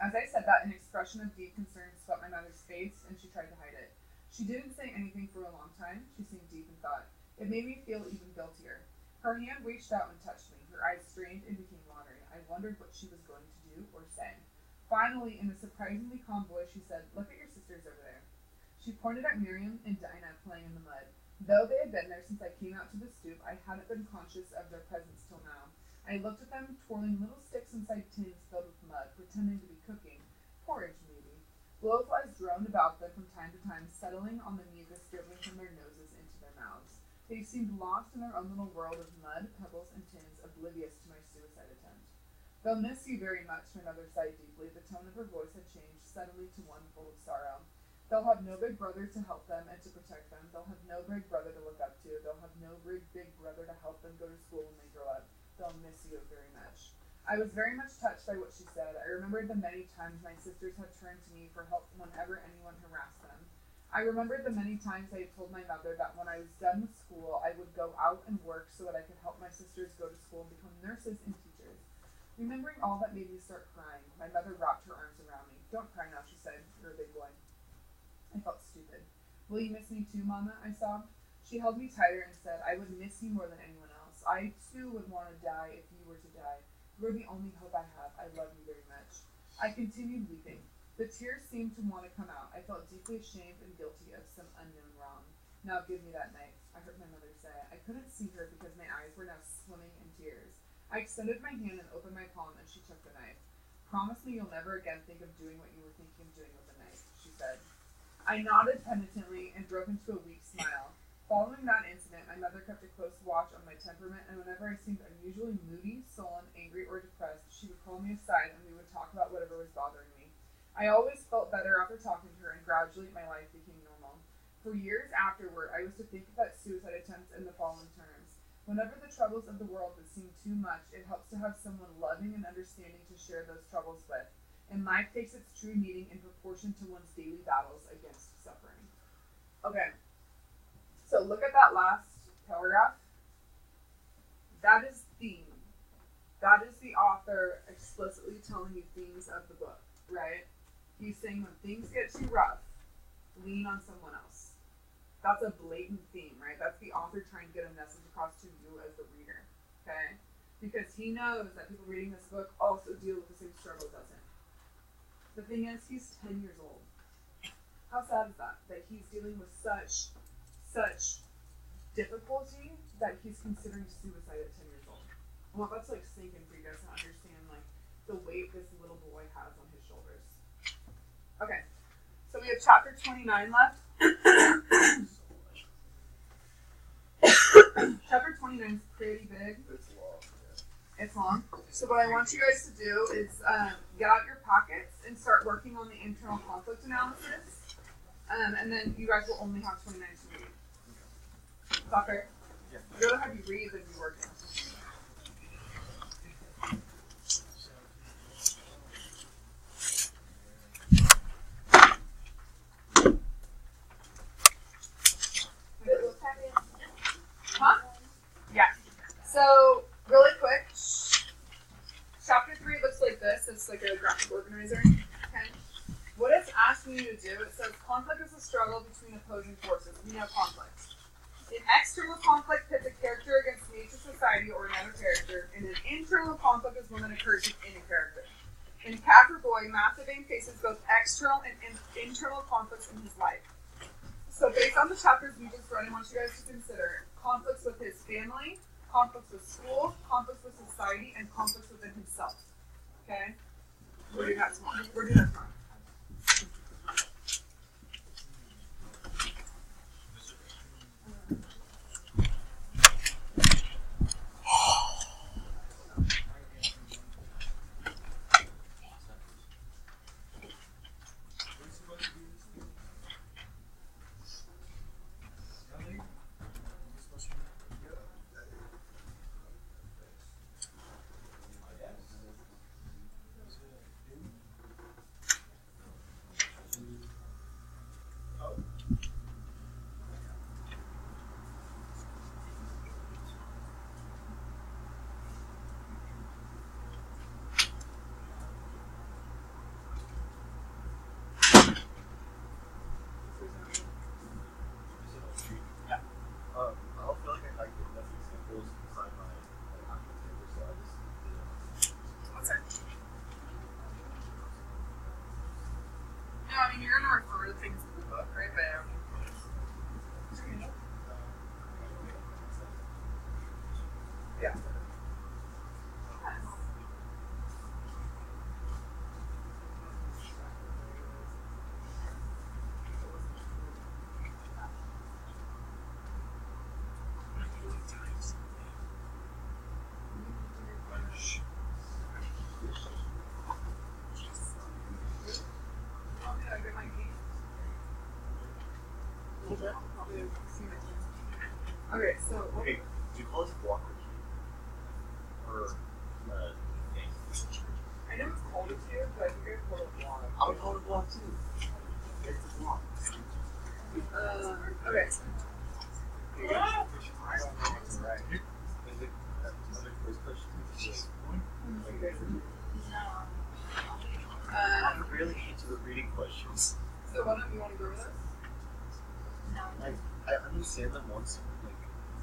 As I said that, an expression of deep concern swept my mother's face, and she tried to hide it. She didn't say anything for a long time. She seemed deep in thought. It made me feel even guiltier. Her hand reached out and touched me. Her eyes strained and became watery. I wondered what she was going to do or say. Finally, in a surprisingly calm voice, she said, "Look at your sisters over there." She pointed at Miriam and Dinah playing in the mud. Though they had been there since I came out to the stoop, I hadn't been conscious of their presence till now. I looked at them twirling little sticks inside tins filled with mud, pretending to be cooking. Porridge, maybe. Blowflies droned about them from time to time, settling on the mucus dribbling from their noses into their mouths. They seemed lost in their own little world of mud, pebbles, and tins, oblivious to my suicide attempt. "They'll miss you very much," my mother sighed deeply. The tone of her voice had changed suddenly to one full of sorrow. "They'll have no big brother to help them and to protect them. They'll have no big brother to look up to. They'll have no big brother to help them go to school when they grow up. They'll miss you very much." I was very much touched by what she said. I remembered the many times my sisters had turned to me for help whenever anyone harassed them. I remembered the many times I had told my mother that when I was done with school, I would go out and work so that I could help my sisters go to school and become nurses and teachers. Remembering all that made me start crying. My mother wrapped her arms around me. "Don't cry now," she said. "You're a big boy." I felt stupid. "Will you miss me too, Mama?" I sobbed. She held me tighter and said, "I would miss you more than anyone else. I, too, would want to die if you were to die. You are the only hope I have. I love you very much." I continued weeping. The tears seemed to want to come out. I felt deeply ashamed and guilty of some unknown wrong. "Now give me that knife," I heard my mother say. I couldn't see her because my eyes were now swimming in tears. I extended my hand and opened my palm, and she took the knife. "Promise me you'll never again think of doing what you were thinking of doing with the knife," she said. I nodded penitently and broke into a weak smile. Following that incident, my mother kept a close watch on my temperament, and whenever I seemed unusually moody, sullen, angry, or depressed, she would call me aside and we would talk about whatever was bothering me. I always felt better after talking to her, and gradually my life became normal. For years afterward, I used to think of that suicide attempt in the following terms. Whenever the troubles of the world would seem too much, it helps to have someone loving and understanding to share those troubles with, and life takes its true meaning in proportion to one's daily battles against suffering. Okay. So look at that last paragraph. That is theme. that is the author explicitly telling you themes of the book, right? He's saying when things get too rough, lean on someone else. That's a blatant theme, right? That's the author trying to get a message across to you as the reader, okay? Because he knows that people reading this book also deal with the same struggles as him. The thing is, he's 10 years old. How sad is that? That he's dealing with such difficulty that he's considering suicide at 10 years old. I want that to like sink in for you guys to understand like the weight this little boy has on his shoulders. Okay, so we have chapter 29 left. Chapter 29 is pretty big. It's long. It's long. So what I want you guys to do is get out your pockets and start working on the internal conflict analysis. And then you guys will only have 29 to read. Is that fair? Yeah. I'd rather have you read than you work. Huh? Yeah. So, really quick, chapter 3 looks like this. It's like a graphic organizer. Okay. What it's asking you to do, it says conflict is a struggle between opposing forces. We know conflict. An external conflict pits a character against nature, society, or another character, and an internal conflict is one that occurs within a character. In Boy, Mathebane faces both external and internal conflicts in his life. So based on the chapters we just read, I want you guys to consider conflicts with his family, conflicts with school, conflicts with society, and conflicts within himself. Okay? We're doing that tomorrow. I don't feel like I get enough examples inside my actual table, so I just did it. What's that? No, I mean, you're going to refer to things in the book, right? But yeah. Okay, so Okay, do you call this block or cube? Or thing? I know it's called a cube, but I think it's called a block. I would call it a block too. It's a block. Okay. Right. Is it another quiz question? I can barely answer the reading questions. So why don't you want to go with us? Like, I understand them once, like,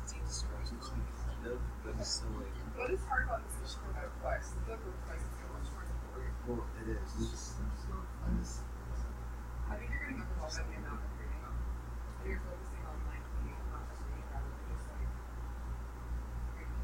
it's distractions me kind of, but it's still like, What is hard about this is for my flex. The book reflects so much more important. well, it is. It's just, I just, I think you're going to get involved in the amount of reading. But you're focusing on like reading and not just reading rather than just like reading.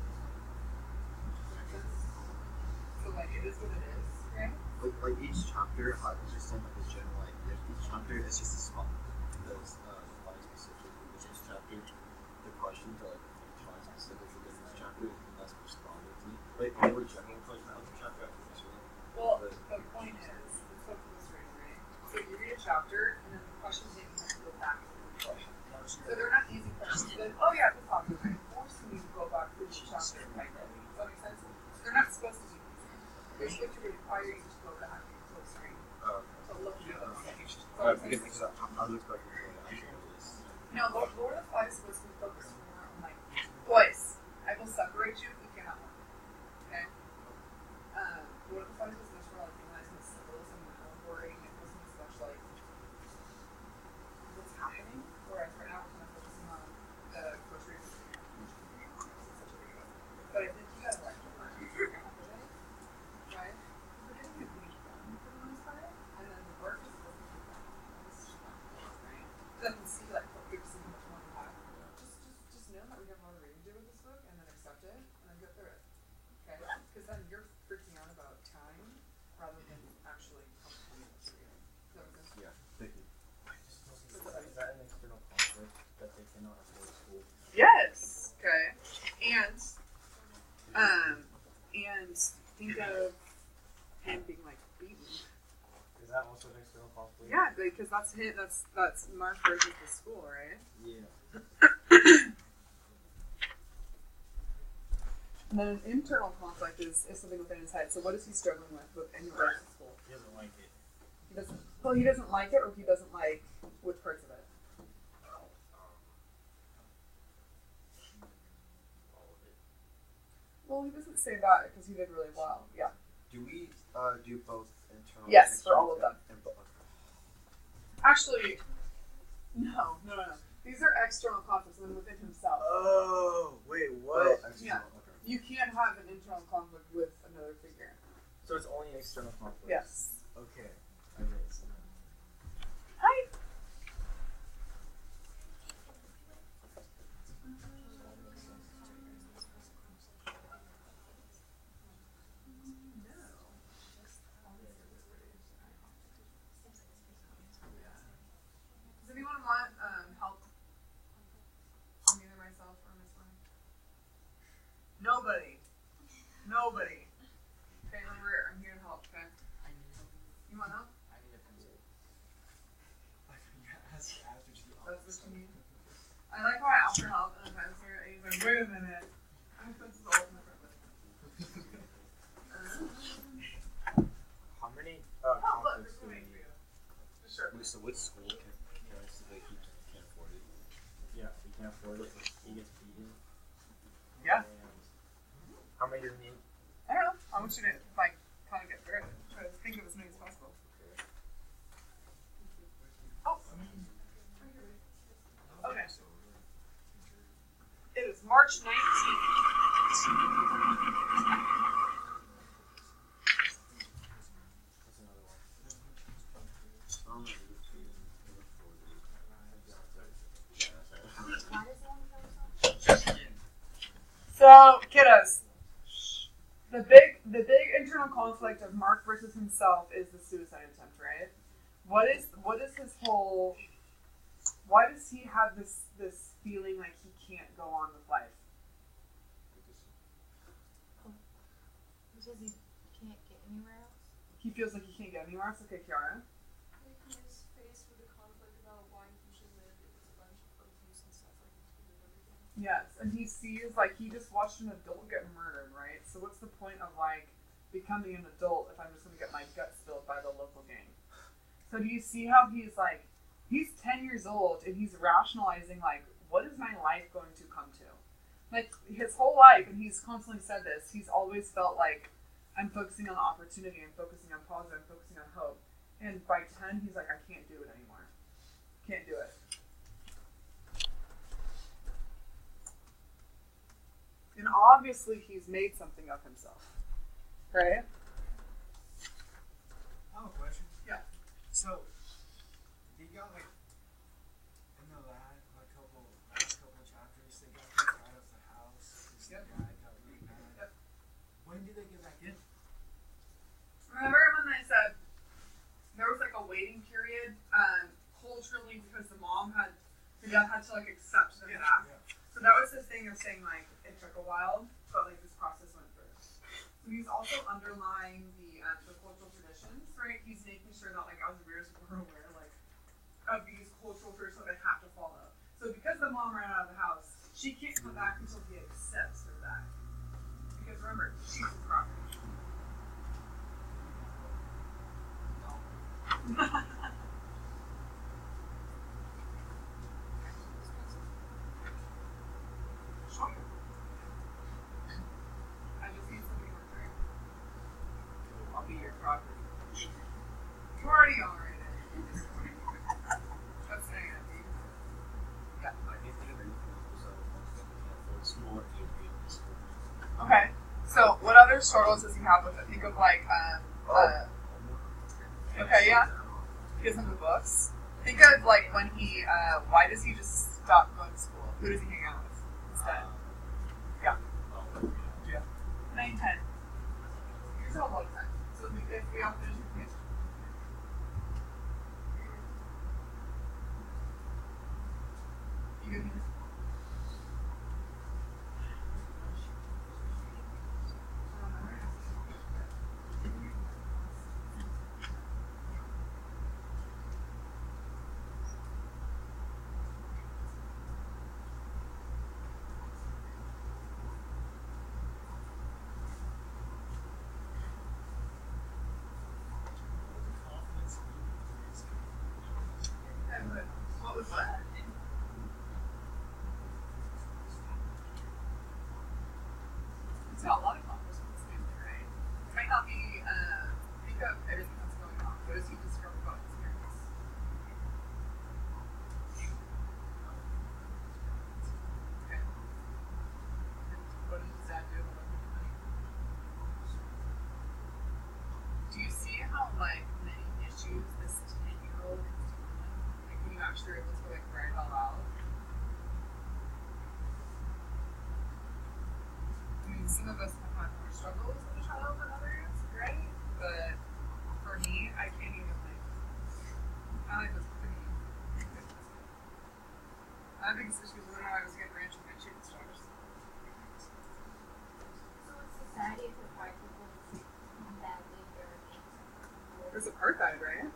So like it is what it is, right? like each chapter, I understand like a general idea. Each chapter is just a small, because, define specific within this chapter. The questions are like define specific within this chapter, and that's responded to. Like, more general question out of the chapter, I think it's really. Well, the point is, it's book illustrating, right? So you read a chapter, and then the questions that you have to go back to the question. So they're not easy questions. Like, oh yeah, this topic, right? Forcing you to go back through the chapter, right? Does that make sense? They're not supposed to be easy. They're supposed to require you to go back to the screen to look at the page. Because I was expecting to actually do this. No, Lord of the Flies is supposed to be focused more on like, boys, I will separate you if you cannot work. Okay? it and then get through it. Okay? Because then you're freaking out about time rather than actually comprehending what you're doing. Does that make sense? Yeah, thank you. Is that an external conflict that they cannot afford school? Yes. Okay. And think of him being like beaten. Is that also an external conflict? Yeah, because that's him. That's Mark versus the school, right? Yeah. And then an internal conflict is something within his head. So what is he struggling with in regards to school? He doesn't like it. He doesn't. Well, he doesn't like it, or he doesn't like which parts of it. All of it. Well, he doesn't say that because he did really well. Yeah. Do we do both internal? Yes, and for all of external? them. And bo- Actually, no. These are external conflicts within himself. Oh, wait, Oh, what? external. Yeah. Okay. You can't have an internal conflict with another figure. So it's only external conflict? Yes. Okay. I get it. Hi. Does anyone want help from either myself or Miss Lynn? Nobody. Okay, remember, I'm here to help, okay? You want help? That's what you need. I like how I ask for help and then he's like, wait a minute. I'm supposed to open the How many look, conflicts it's do we waiting for need? you. Sure. Wait, so which school can I say that he can't afford it? Yeah, he can't afford it. He gets beaten. Yeah. And how many do we need? I don't know. I want you to like kind of get through it. Try to think of as many as possible. Oh. Okay. It is March 19th. What's another one? So, kiddos, the big internal conflict of Mark versus himself is the suicide attempt, right? What is his whole? Why does he have this feeling like he can't go on with life? Because he can't get anywhere else. He feels like he can't get anywhere else. Okay, Kiara. Like he is faced with a conflict about why he should live if it's a bunch of abuse and stuff like he's good at everything. Yes, and he sees like he just watched an adult get murdered, right? So what's the point of like becoming an adult if I'm just gonna get my guts spilled by the local gang? So do you see how he's 10 years old and he's rationalizing like, what is my life going to come to? Like his whole life, and he's constantly said this, he's always felt like I'm focusing on opportunity, I'm focusing on positive, I'm focusing on hope. And by 10, he's like, I can't do it anymore. Can't do it. And obviously he's made something of himself. Right? I have a question. Yeah. So, they got like in the last couple chapters, they got kicked out of the house. This Yep. guy got really mad. Yep. When did they get back in? Remember when I said there was like a waiting period, culturally, because the dad had to like accept them back. Yeah. So that was his thing of saying like it took a while, but like this process went through. So he's also underlying the cultural traditions, right? He's making sure that like us readers were aware like of these cultural traditions that they have to follow. So because the mom ran out of the house, she can't come back until he accepts her back. Because remember, she's his property. Sure. I just need somebody to drink. I'll be your property. You already are right now. That's saying it, dude. Yeah. I can't think of anything else besides one thing I can't afford school or Avery in this school. Okay. So what other struggles does he have with it? Think of like okay, yeah. He doesn't have the books. Think of like when he why does he just stop going to school? Who does he hang out with instead? Yeah. 9, 10. Here's a lot of time. So if we all finish with this. You good here? What was that? It's got a lot of accomplishments, right? It might not be think of everything that's going on. What does he describe about experience? Okay. And what does his dad do about making money? Do you see how like many issues this 10-year-old is dealing with? Like when you actually are able to like write it all out? I mean, some of us have had more struggles as a child than others, right? But for me, I can't even like. My life was pretty good. My biggest issue was when I was getting ranch with my chicken stars. So in society, if the white people treat badly Europeans, There's apartheid, right?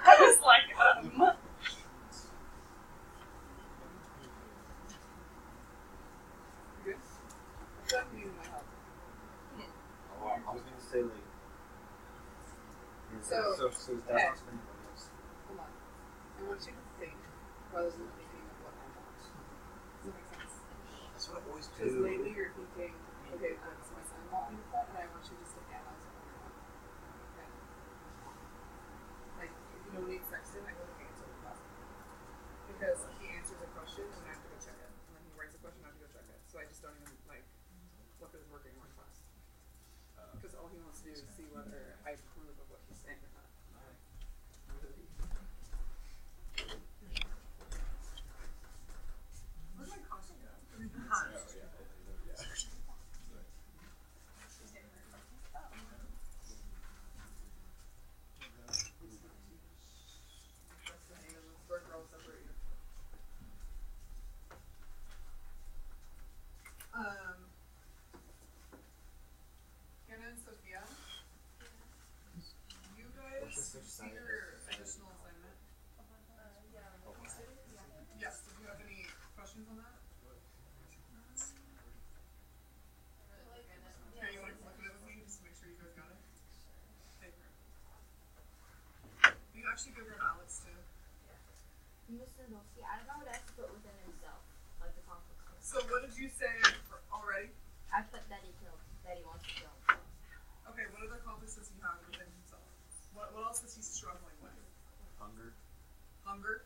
I was like, Good. That needed my help. Oh, I was gonna say like. So, his dad's not spending money on stuff. Hold on. I want you to think rather than thinking of what I want. Does that make sense? That's what I always Because do. lately you're thinking, okay, what's my son want me to put? And I want you just to analyze what you want. Okay? Like, if you don't need sexting, I go to answer the question. Because he answers a question and I have to go check it. And then he writes a question and I have to go check it. So I just don't even, like, look at his work anymore in class. Because all he wants to do is see whether I approve of what he's saying or not. Where's my costume go? Hannah and Sophia, you guys see your additional assignment? Yes, did you have any questions on that? Okay, you want to look at it with me just to make sure you guys got it? Okay, great. You actually go grab Alex too. Mr. Dulce, I don't know what else to put within himself, like the conflict. So what did you say already? I put that he wants to kill himself. Okay, what other conflicts does he have within himself? What else is he struggling with? Hunger. Hunger?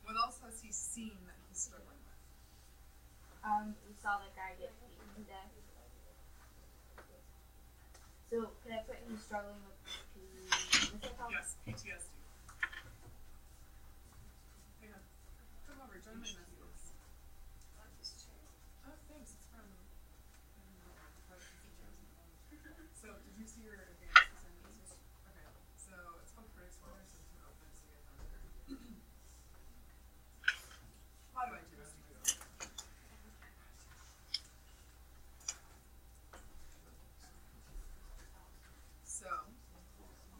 What else has he seen that he's struggling with? We saw the guy get beaten to death. So, could I put him struggling with what's it called? Yes, PTSD. Hang on. Come over, join my messages. Oh, thanks. It's from. So, did you see your advanced assignments? Okay. So, it's called Critic Score, so it's an open, so you guys know it. How do I do this? So,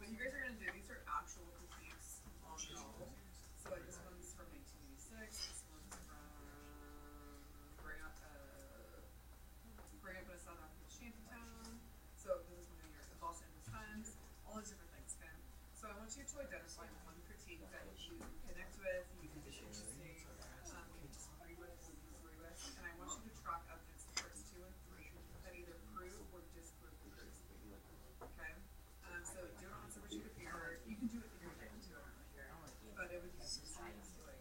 what you guys are gonna do, these are actual critiques on y'all. So like this one's from 1986, this one's from growing up in a South African shantytown. So this is one of your Boston Times, all these different things, okay? So I want you to identify one critique that you connect with, you think is interesting, you disagree with, or you agree with, and I want you to track up against the first 2 and 3 that either prove or disprove the critique. Okay? So do it on a separate sheet of paper. You can do it in your head too, but it would be just nice to like,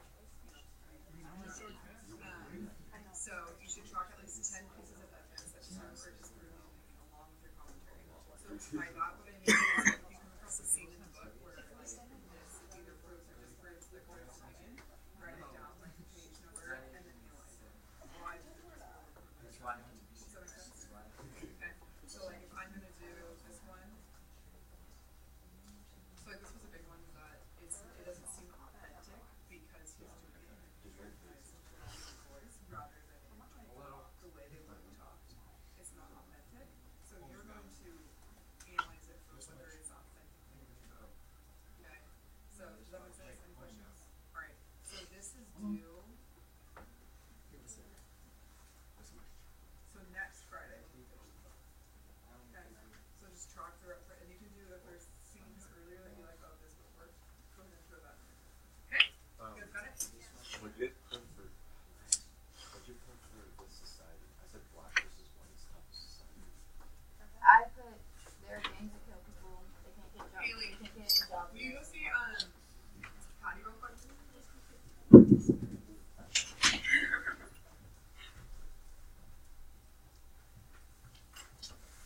So you should chalk at least 10 pieces of evidence that you have purchased through meaning along with your commentary. So by that, what I mean is if you come across a scene in the book where like this either proves or disproves the correct opinion, write it down, like the page number, and then analyze it. Why did it That's why. Does that make sense? Okay. So like if I'm gonna do this one, so like this was a big one that it doesn't seem authentic because he's doing it voice rather than the way they would have talked. It's not authentic. So you're going to analyze it for whether it's authentic. Okay. So does that make sense? Any questions? Alright. So this is due. So next Friday. Okay. So just chalk through it, and you can do if there's scenes earlier that you like, oh, this would work. Go ahead and throw that. Okay. You guys got it? Would you prefer this society? I said black versus white type of society. I put there are gangs that kill people. They can't get jobs. Haley, They can't get any jobs. will you go see Patty real quick?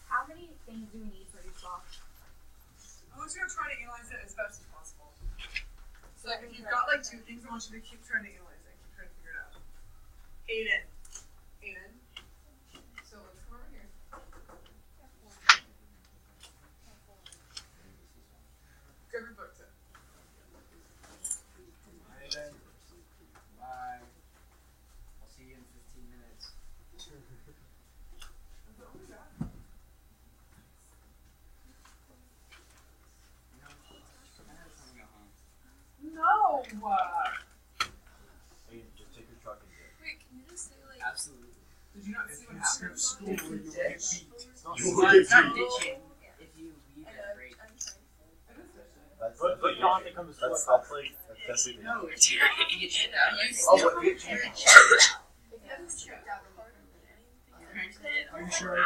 How many things do we need for each box? I want you to try to analyze it as best as possible. So like if you've got like 2 things, I want you to keep trying to analyze it, keep trying to figure it out. Aiden. So let's come over here. Grab your book tip. Alright then. Bye. I'll see you in 15 minutes. No! Hey, just take your truck and get it. Wait, can you just say like Absolutely. Did you not see what happened? School, you get beat. It's not You it's will get not beat. ditching. If you leave I at know, break. I'm trying. But you don't have to come to school. That's like definitely. No, if you get shit out, you Oh, what? If you have strict out Are you sure? yeah.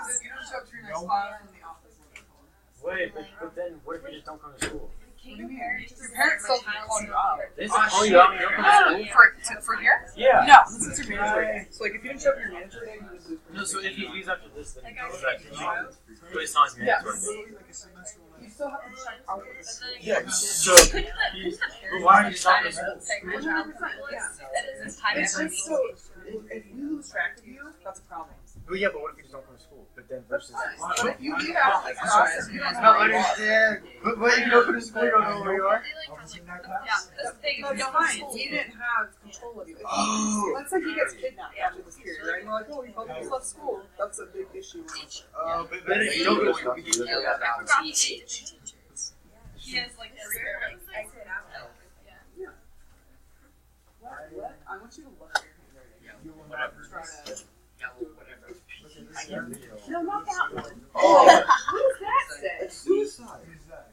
Because if you don't show up to your next class, then the office will get called. Wait, but then what if you just don't come to school? What do you mean? Your parents still call you out. They just call you out and you don't come to school? For here? Yeah. No, this is your manager day. So like if you didn't show up your manager day, you would lose. No, so if he leaves after this, then he Like I goes said, back to you. But it's not his Yeah. mandatory. Like a semester when You still have to check out of the school. Yeah. So, but why are you stopping school? 100%, yeah. It's time It's just so if we lose track of you, that's a problem. Well, yeah, but what if you just don't come to school? But then versus. But if you leave after the class, you don't I have don't understand. But you don't go to school, you don't know where you are. I was in that class. Yeah, the thing That's fine. We didn't have control of you. Let's say he gets kidnapped after this period, right? And we're like, oh, he probably just left school. That's a big issue. But then you don't go to school. You just go to I forgot the teacher. He has like every exit out. Yeah. What? I want you to look at your handwriting. You will not Try to. school. No, not that one. Oh, What does that say? it's suicide. Who's that?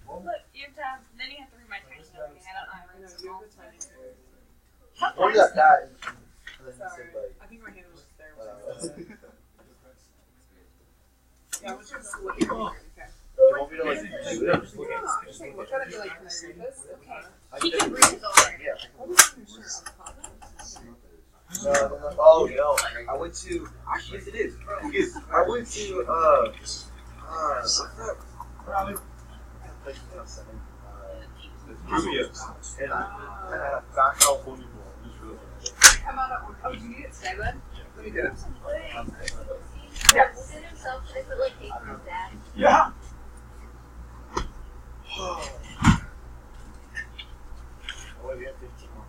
Look, you have to have, then you have to read my tiny note. I don't I know, you have the tiny hair. Oh, yeah, that. And then you Sorry. said like. I think my hand was just there. When I Uh, was yeah, I want you to just look at your handwriting, okay? you want me to like do it? Just look No, at no, I'm just saying, look at it and be like, can I read this? Okay. He can read his own. Yeah. What is your shirt? Avocado? No. Oh no! I went to. Yes, it is. Because I went to what's that? Probably. Place in town center. And I had a back California bowl. It was really good. Come on up. Oh, do you need it today then? Let me get it. Yeah. Within himself, should I put like hate from his dad? Yeah. Oh, wait, we have 15 more.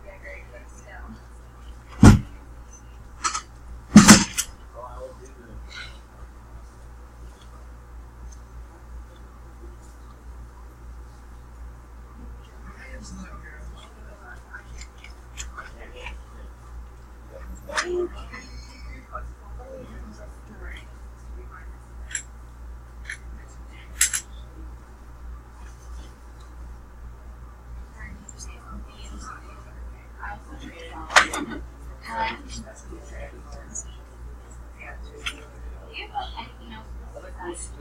Yeah, great. That's down. Oh, I would do that.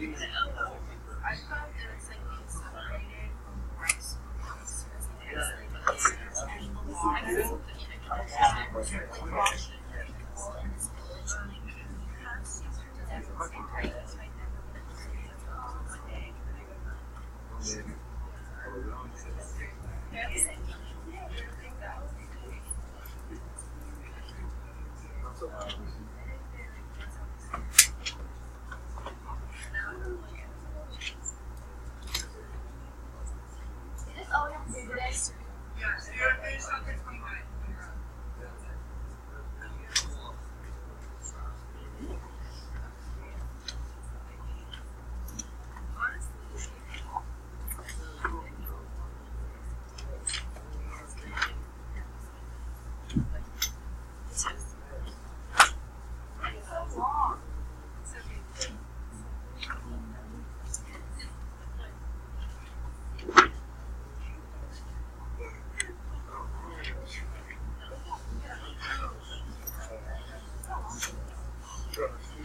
I thought there was like separated rice. Is this all we have to do today? Yes, you're finished on 29.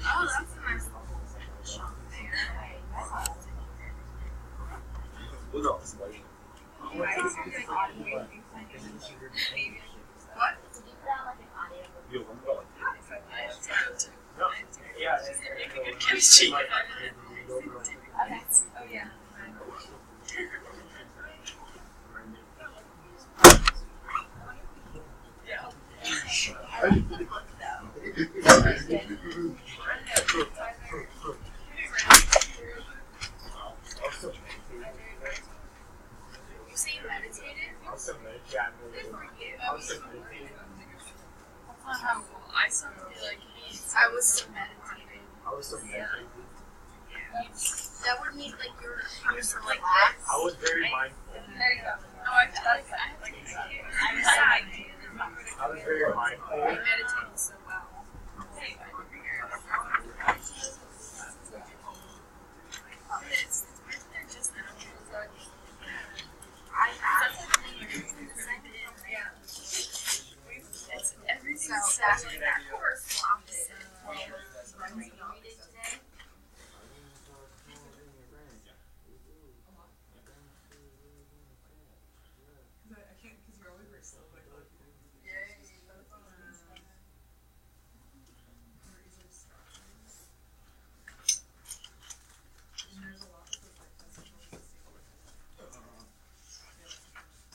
Oh, that's a nice What? Did you put out like an audio book? Yeah. Okay. Oh yeah. You say you meditated? Also meditating. Good for you. Also meditating. That's not how I sounded like I was so meditating. Also meditating. That would mean like you were so relaxed. I was very mindful. There you go. Oh, I feel like I had like I'm sad. I was very mindful. I meditated so well. So that's like that corresponds when we read it today. I can't because you're always very slow. Like,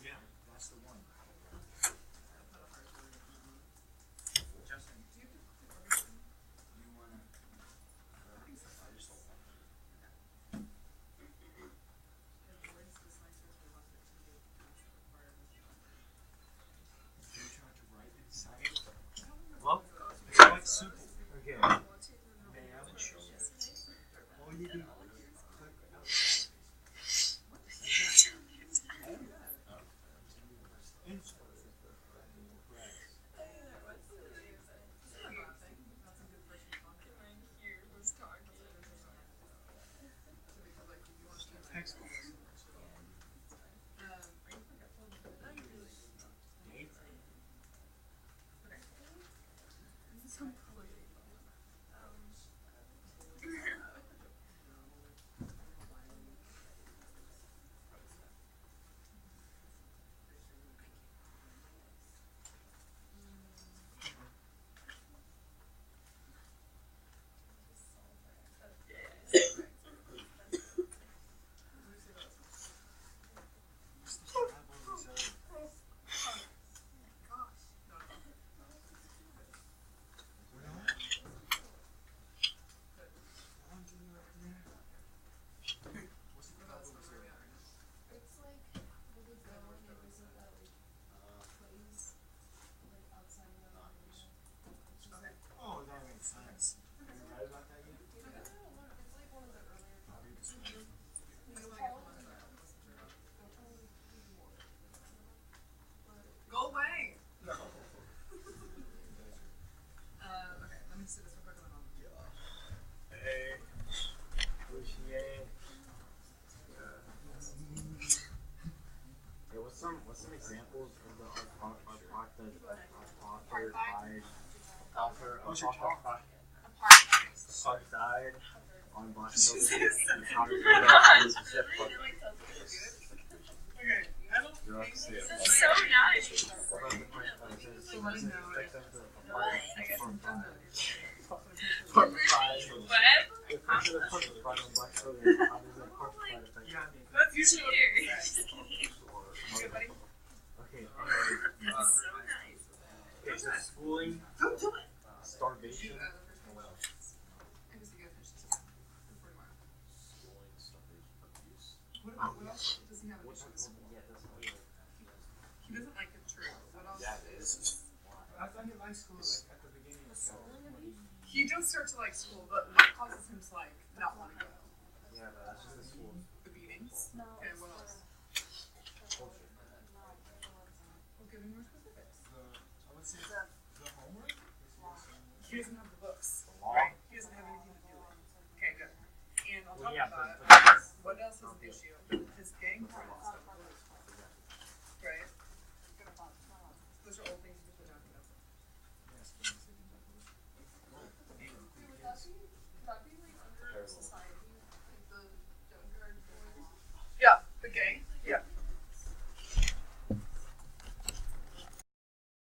Yeah, that's the one. Justin, do you wanna? Do you try to write inside it? Well, it's quite simple. Okay. All you do is click outside. Text. Oh, that makes sense. Have you read about that yet? go away. No. Okay, let me see this real quick and then I'll. Hey. Appreciate. Yeah, what's some examples of the author died on Black Silver and how to Okay, I don't think This is so nice. so. Let me know. Usually what Cheater. people say. Good, buddy. Okay, anyway. That's so nice. Okay, so schooling, Don't do it. starvation, The first and what else? I guess you gotta finish this again. Before tomorrow. Schooling, starvation, abuse. What else does he have an What issue type with of, school? yeah, that's not really He doesn't like the truth. What else That is? I thought he liked school like at the beginning of school. He does start to like school, but what causes him to like not want to go? Yeah, but that's just the school The beatings. Okay, what else? culture. Well, give me more specifics. I would say the homework. He doesn't have the books, The law. right? He doesn't have anything to do with. Okay, good. And on Well, top yeah, of that, but what else is an issue? His gang friends don't